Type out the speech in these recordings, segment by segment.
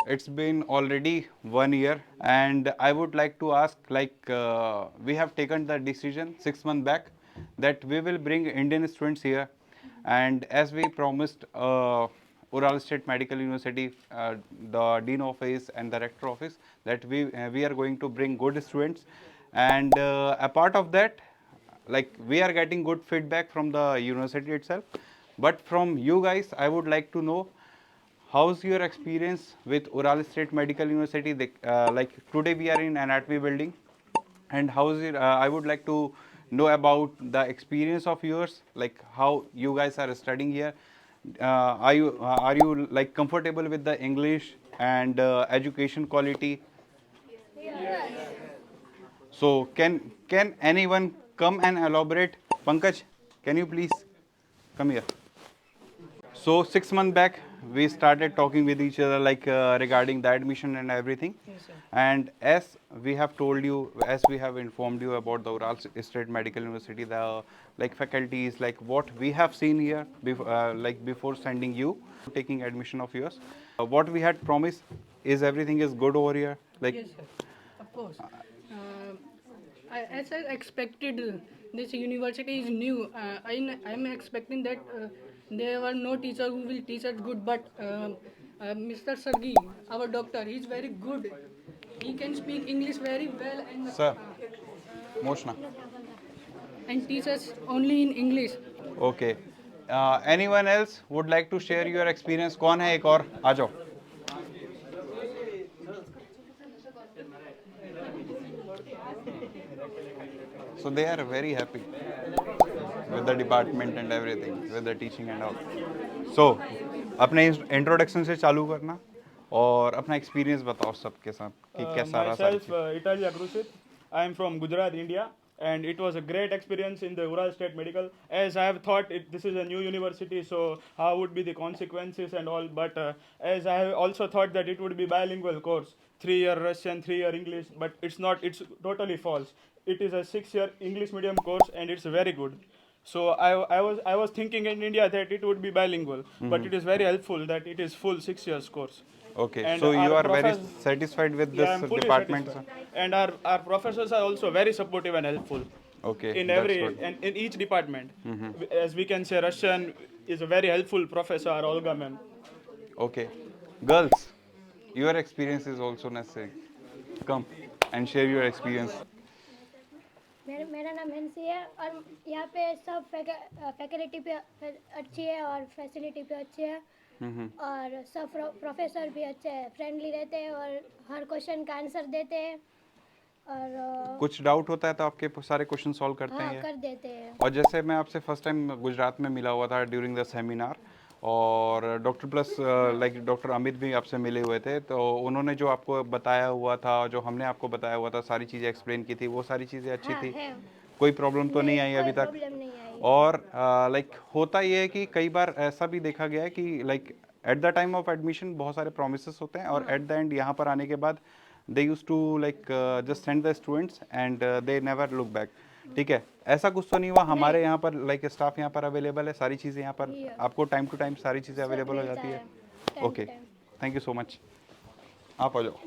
it's been already 1 year, and I would like to ask, we have taken the decision 6 months back that we will bring Indian students here, and as we promised, Ural State Medical University, the Dean Office and the Rector Office, that we are going to bring good students, and a part of that, like we are getting good feedback from the university itself, but from you guys, I would like to know how's your experience with Ural State Medical University. Like today we are in anatomy building, and how's it? I would like to know about the experience of yours, like how you guys are studying here. Are you like comfortable with the English and education quality? So can anyone come and elaborate? Pankaj, can you please come here? So 6 months back, we started talking with each other regarding the admission and everything. Yes, sir. And as we have told you, as we have informed you about the Ural State Medical University, the like faculties, like what we have seen here, before sending you, taking admission of yours. What we had promised is everything is good over here. Like Yes, sir. Of course. As I expected, this university is new. I'm expecting that there were no teacher who will teach us good, but Mr. Sargi, our doctor, he's very good. He can speak English very well sir, Moshna. and teach us only in English. Okay. Anyone else would like to share your experience? कौन है एक और आ जाओ. So they are very happy with the department and everything, with the teaching and all. So अपने introduction से चालू करना और अपना एक्सपीरियंस बताओ सबके साथ कि कैसा रहा सारी Myself, Italia Grusit. I am from Gujarat, India, and it was a great experience in the Ural State Medical. As I have thought, this is a new university, so how would be the consequences and all. But as I have also thought that it would be bilingual course, 3 year Russian, 3 year English. But it's not. It's totally false. It is a 6 year English medium course, and it's very good. So I was thinking in India that it would be bilingual, but it is very helpful that it is full 6 years course. Okay, And so you our are very professors- satisfied with Yeah, this I'm fully department? satisfied. And our professors are also very supportive and helpful Okay, in that's every good. and in each department. As we can say, Russian is a very helpful professor, Olga ma'am. Okay, girls, your experience is also necessary. Come and share your experience. मेरा नाम हेंसी है और यहाँ पे सब faculty पे अच्छी है और फैसिलिटी पे अच्छी है और सब प्रोफेसर भी अच्छे हैं, फ्रेंडली रहते हैं और हर क्वेश्चन का आंसर देते हैं और कुछ डाउट होता है तो आपके सारे क्वेश्चन सॉल्व करते हाँ हैं ये? कर देते हैं। और जैसे मैं आपसे फर्स्ट टाइम गुजरात में मिला हुआ था ड्यूरिंग द सेमिनार, और डॉक्टर प्लस डॉक्टर अमित भी आपसे मिले हुए थे, तो उन्होंने जो आपको बताया हुआ था, जो हमने आपको बताया हुआ था, सारी चीज़ें एक्सप्लेन की थी, वो सारी चीज़ें अच्छी हाँ थी? है, कोई प्रॉब्लम तो नहीं आई अभी तक? प्रॉब्लम नहीं आई। और होता ये है कि कई बार ऐसा भी देखा गया है कि at the time of admission बहुत सारे प्रोमिस होते हैं, और एट द एंड यहाँ पर आने के बाद they used to just send the students and they never look back. ठीक है, ऐसा कुछ तो नहीं हुआ? हमारे यहाँ पर स्टाफ यहाँ पर अवेलेबल है, सारी चीज़ें यहाँ पर आपको टाइम टू टाइम सारी चीज़ें अवेलेबल हो जाती है? Okay, thank you so much. आप आ जाओ.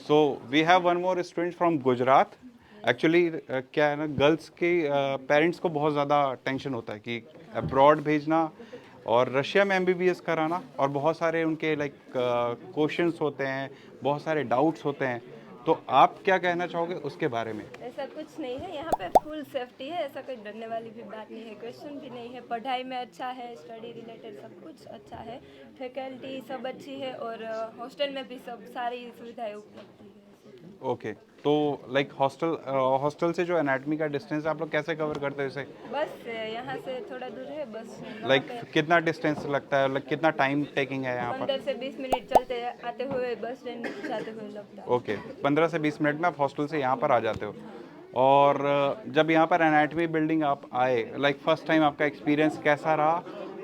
So we have one more student from Gujarat. Actually क्या है ना, गर्ल्स के पेरेंट्स को बहुत ज़्यादा टेंशन होता है कि अब्रॉड भेजना और रशिया में एमबीबीएस कराना, और बहुत सारे उनके क्वेश्चंस होते हैं, बहुत सारे डाउट्स होते हैं. तो आप क्या कहना चाहोगे उसके बारे में? ऐसा कुछ नहीं है, यहाँ पे फुल सेफ्टी है, ऐसा कोई डरने वाली भी बात नहीं है, क्वेश्चन भी नहीं है, पढ़ाई में अच्छा है, स्टडी रिलेटेड सब कुछ अच्छा है, फैकल्टी सब अच्छी है और हॉस्टल में भी सब सारी सुविधाएं उपलब्ध है. ओके, तो हॉस्टल से जो एनाटमी का डिस्टेंस है आप लोग कैसे कवर करते हो इसे? बस यहाँ से थोड़ा दूर है, बस कितना डिस्टेंस लगता है, कितना टाइम टेकिंग है यहाँ पर? 15 से 20 मिनट चलते आते हुए बस स्टैंड जाते हुए लगता है. ओके, 15 से 20 मिनट में आप हॉस्टल से यहाँ पर आ जाते हो. और जब यहाँ पर एनाटमी बिल्डिंग आप आए, फर्स्ट टाइम आपका एक्सपीरियंस कैसा रहा?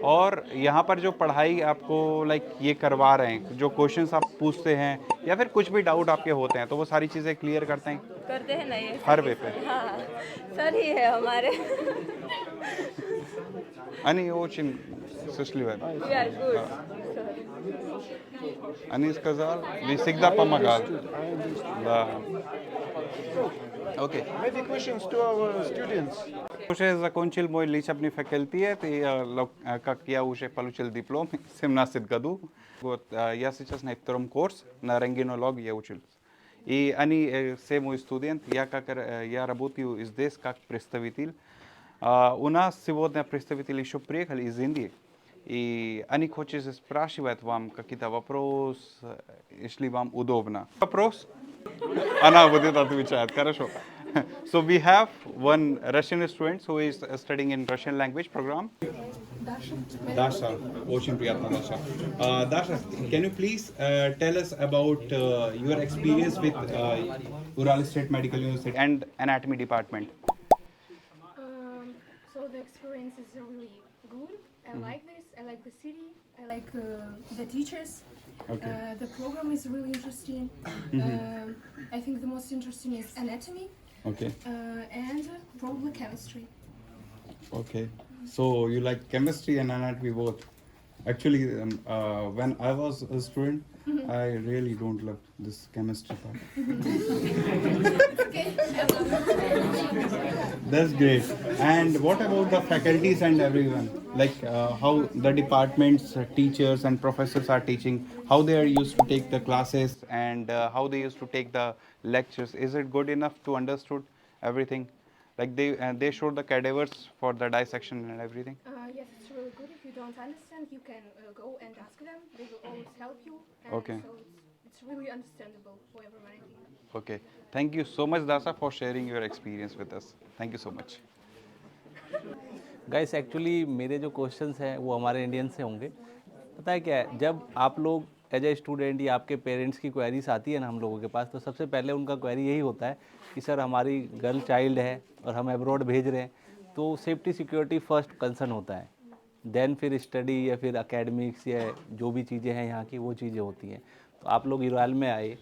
और यहाँ पर जो पढ़ाई आपको ये करवा रहे हैं, जो क्वेश्चंस आप पूछते हैं या फिर कुछ भी डाउट आपके होते हैं, तो वो सारी चीज़ें क्लियर करते हैं ना ये हर वे पे? हाँ, सर ही है हमारे. आणि वो Sushli Web. We are good. Anis Kazal, we Sigda Pamagal. Okay. Maybe questions to our students. Uše zakončil můj líčební fakultě, ty как я уже получил диплом 17 году. Вот я сейчас на втором курсе на рентгенологии я учился. И они все мой студент, я работаю здесь как представитель. У нас сегодня представители еще приехали из Индии. И они хотят спрашивать вам какие-то вопросы, если вам удобно. Вопрос? Она будет отвечать, хорошо. So we have one Russian student who is studying in Russian language program. Dasha, очень приятно, Dasha. Dasha, can you please tell us about your experience with Ural State Medical University and anatomy department? So the experience is really good. I like this. I like the city. I like the teachers. Okay. The program is really interesting. I think the most interesting is anatomy Okay. and probably chemistry. Okay. So you like chemistry and anatomy both? Actually, when I was a student, I really don't love this chemistry part. Okay. I love it. That's great. And what about the faculties and everyone? Like how the departments, teachers and professors are teaching, how they are used to take the classes and how they used to take the lectures. Is it good enough to understood everything? Like they showed the cadavers for the dissection and everything. Yes, it's really good. If you don't understand, you can go and ask them. They will always help you. And Okay. So it's really understandable for everyone, I think. Okay. Thank you so much, Dasa, for sharing your experience with us. Thank you so much. Guys actually मेरे जो questions हैं वो हमारे Indian से होंगे। पता है क्या है, जब आप लोग एज ए स्टूडेंट या आपके पेरेंट्स की क्वेरीज आती है ना हम लोगों के पास, तो सबसे पहले उनका क्वेरी यही होता है कि सर हमारी गर्ल चाइल्ड है और हम अब्रॉड भेज रहे हैं, तो सेफ्टी सिक्योरिटी फर्स्ट कंसर्न होता है, देन फिर स्टडी या फिर एकेडमिक्स या जो भी चीज़ें हैं यहाँ की वो चीज़ें होती हैं। तो आप लोग यूराल में आए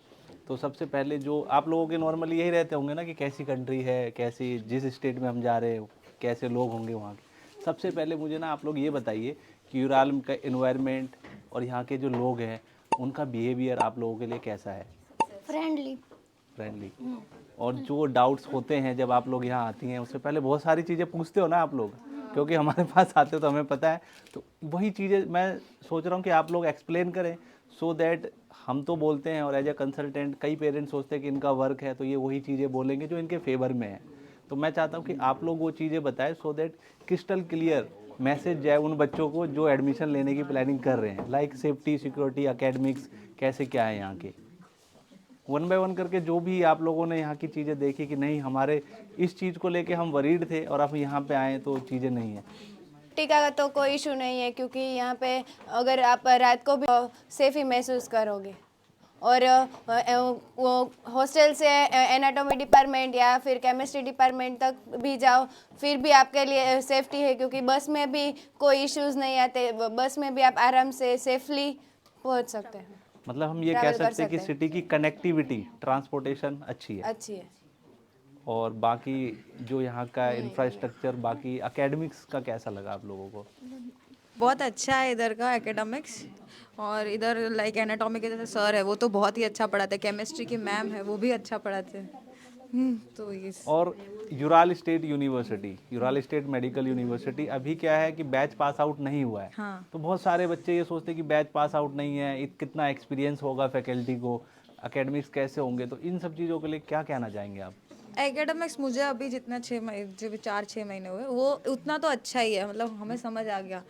तो सबसे पहले जो आप लोगों के नॉर्मली यही रहते होंगे ना कि कैसी कंट्री है, कैसी जिस स्टेट में हम जा रहे हैं कैसे लोग होंगे वहाँ के। सबसे पहले मुझे ना आप लोग ये बताइए कि यूराल का एनवायरनमेंट और यहाँ के जो लोग हैं उनका बिहेवियर आप लोगों के लिए कैसा है? फ्रेंडली। और जो डाउट्स होते हैं जब आप लोग यहाँ आती हैं उससे पहले बहुत सारी चीज़ें पूछते हो ना आप लोग, क्योंकि हमारे पास आते हो तो हमें पता है, तो वही चीज़ें मैं सोच रहा हूँ कि आप लोग एक्सप्लेन करें सो दैट हम तो बोलते हैं और एज ए कंसल्टेंट कई पेरेंट्स सोचते हैं कि इनका वर्क है तो ये वही चीज़ें बोलेंगे जो इनके फेवर में है। तो मैं चाहता हूँ कि आप लोग वो चीज़ें बताएं so that crystal clear message जाए उन बच्चों को जो एडमिशन लेने की प्लानिंग कर रहे हैं, लाइक सेफ्टी सिक्योरिटी एकेडमिक्स कैसे क्या है यहाँ के, वन बाय वन करके जो भी आप लोगों ने यहाँ की चीज़ें देखी कि नहीं हमारे इस चीज़ को लेके हम वरीड थे और आप यहाँ पे आए तो चीज़ें नहीं है। टीका का तो कोई इशू नहीं है क्योंकि यहाँ पे अगर आप रात को भी सेफ ही महसूस करोगे, और वो हॉस्टल से एनाटॉमी डिपार्टमेंट या फिर केमिस्ट्री डिपार्टमेंट तक भी जाओ फिर भी आपके लिए सेफ्टी है क्योंकि बस में भी कोई इश्यूज़ नहीं आते, बस में भी आप आराम से सेफली पहुँच सकते हैं। मतलब हम ये कह ट्रैवल कर सकते हैं कि सकते हैं। सिटी की कनेक्टिविटी ट्रांसपोर्टेशन अच्छी है, अच्छी है। और बाकी जो यहाँ का इंफ्रास्ट्रक्चर बाकी एकेडमिक्स का कैसा लगा आप लोगों को? बहुत अच्छा है इधर का एकेडमिक्स, और इधर लाइक एनाटॉमी के जैसे सर है वो तो बहुत ही अच्छा पढ़ाते हैं, केमिस्ट्री की मैम है वो भी अच्छा पढ़ाते हैं। तो ये और Ural state university, Ural state medical university अभी क्या है कि बैच पास आउट नहीं हुआ है। हाँ। तो बहुत सारे बच्चे ये सोचते हैं कि बैच पास आउट नहीं है, कितना एक्सपीरियंस होगा फैकल्टी को, एकेडमिक्स कैसे होंगे, तो इन सब चीज़ों के लिए क्या कहना चाहेंगे आप? एकेडमिक्स मुझे अभी जितना 4-6 महीने हुए वो उतना तो अच्छा ही है, मतलब हमें समझ आ गया।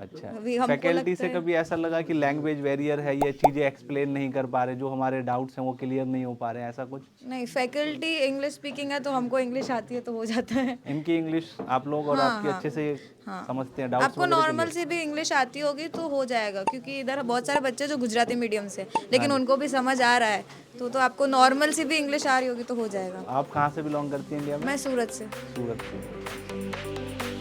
अच्छा, अभी हमको फैकल्टी लगता से है- कभी ऐसा लगा कि लैंग्वेज बैरियर है, ये चीज़ें एक्सप्लेन नहीं कर पा रहे, जो हमारे डाउट्स हैं वो क्लियर नहीं हो पा रहे हैं, ऐसा कुछ? नहीं, फैकल्टी इंग्लिश स्पीकिंग है तो हमको इंग्लिश आती है तो हो जाता है। इनकी इंग्लिश आप लोग और हाँ, आपकी हाँ, अच्छे से हाँ। समझते हैं, डाउट्स आपको नॉर्मल से भी इंग्लिश आती होगी तो हो जाएगा, क्योंकि इधर बहुत सारे बच्चे जो गुजराती मीडियम से लेकिन उनको भी समझ आ रहा है, तो आपको नॉर्मल से भी इंग्लिश आ रही होगी तो हो जाएगा। आप कहाँ से बिलोंग करती हैं इंडिया में? मैं सूरत से। सूरत से।